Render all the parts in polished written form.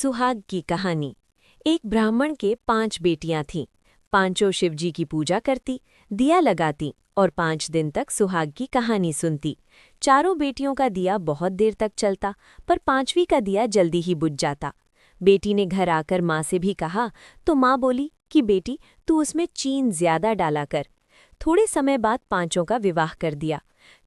सुहाग की कहानी। एक ब्राह्मण के 5 बेटियां थीं। पांचों शिवजी की पूजा करती, दिया लगाती और 5 दिन तक सुहाग की कहानी सुनती। चारों बेटियों का दिया बहुत देर तक चलता, पर 5वीं का दिया जल्दी ही बुझ जाता। बेटी ने घर आकर माँ से भी कहा तो माँ बोली कि बेटी तू उसमें चीन ज्यादा डाला कर। थोड़े समय बाद पांचों का विवाह कर दिया।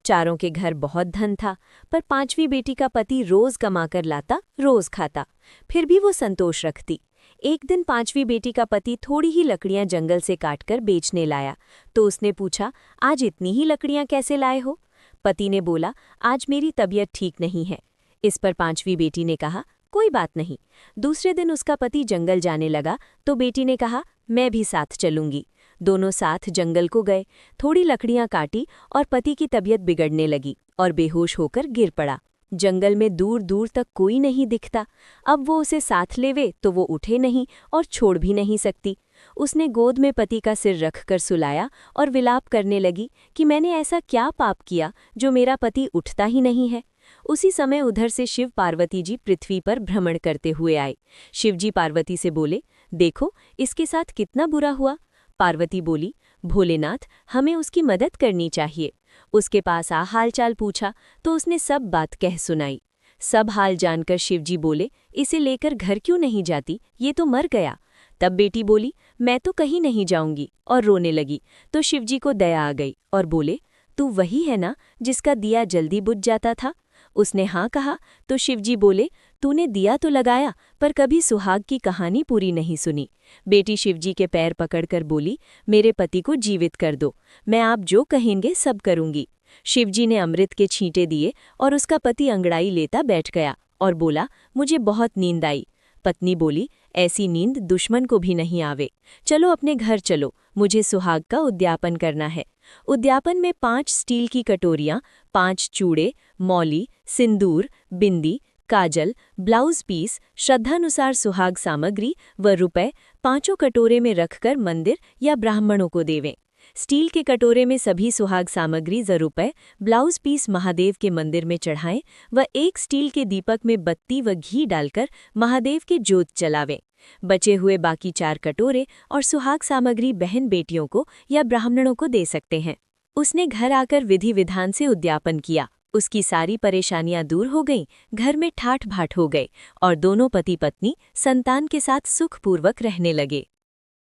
चारों के घर बहुत धन था, पर 5वीं बेटी का पति रोज कमाकर लाता, रोज खाता, फिर भी वो संतोष रखती। एक दिन 5वीं बेटी का पति थोड़ी ही लकड़ियां जंगल से काटकर बेचने लाया, तो उसने पूछा, आज इतनी ही लकड़ियां कैसे लाए हो? पति ने बोला, आज मेरी तबीयत ठीक नहीं है। इस पर 5वीं बेटी ने कहा, कोई बात नहीं। दूसरे दिन उसका पति जंगल जाने लगा, तो बेटी ने कहा, मैं भी साथ चलूंगी। दोनों साथ जंगल को गए, थोड़ी लकड़ियां काटी और पति की तबीयत बिगड़ने लगी और बेहोश होकर गिर पड़ा। जंगल में दूर दूर तक कोई नहीं दिखता। अब वो उसे साथ लेवे तो वो उठे नहीं और छोड़ भी नहीं सकती। उसने गोद में पति का सिर रखकर सुलाया और विलाप करने लगी कि मैंने ऐसा क्या पाप किया जो मेरा पति उठता ही नहीं है। उसी समय उधर से शिव पार्वती जी पृथ्वी पर भ्रमण करते हुए आए। शिवजी पार्वती से बोले, देखो इसके साथ कितना बुरा हुआ। पार्वती बोली, भोलेनाथ हमें उसकी मदद करनी चाहिए। उसके पास आ हालचाल पूछा तो उसने सब बात कह सुनाई। सब हाल जानकर शिवजी बोले, इसे लेकर घर क्यों नहीं जाती, ये तो मर गया। तब बेटी बोली, मैं तो कहीं नहीं जाऊंगी, और रोने लगी। तो शिवजी को दया आ गई और बोले, तू वही है ना जिसका दिया जल्दी बुझ जाता था? उसने हाँ कहा तो शिवजी बोले, तूने दिया तो लगाया पर कभी सुहाग की कहानी पूरी नहीं सुनी। बेटी शिवजी के पैर पकड़कर बोली, मेरे पति को जीवित कर दो, मैं आप जो कहेंगे सब करूंगी। शिवजी ने अमृत के छींटे दिए और उसका पति अंगड़ाई लेता बैठ गया और बोला, मुझे बहुत नींद आई। पत्नी बोली, ऐसी नींद दुश्मन को भी नहीं आवे, चलो अपने घर चलो, मुझे सुहाग का उद्यापन करना है। उद्यापन में 5 स्टील की कटोरियां, 5 चूड़े, मौली, सिंदूर, बिंदी, काजल, ब्लाउज पीस, श्रद्धानुसार सुहाग सामग्री व रुपए 5 कटोरे में रखकर मंदिर या ब्राह्मणों को देवें। स्टील के कटोरे में सभी सुहाग सामग्री रुपए, ब्लाउज पीस महादेव के मंदिर में चढ़ाएं व एक स्टील के दीपक में बत्ती व घी डालकर महादेव के जोत जलावें। बचे हुए बाकी 4 कटोरे और सुहाग सामग्री बहन बेटियों को या ब्राह्मणों को दे सकते हैं। उसने घर आकर विधि विधान से उद्यापन किया। उसकी सारी परेशानियां दूर हो गईं, घर में ठाठ भाठ हो गए और दोनों पति पत्नी संतान के साथ सुखपूर्वक रहने लगे।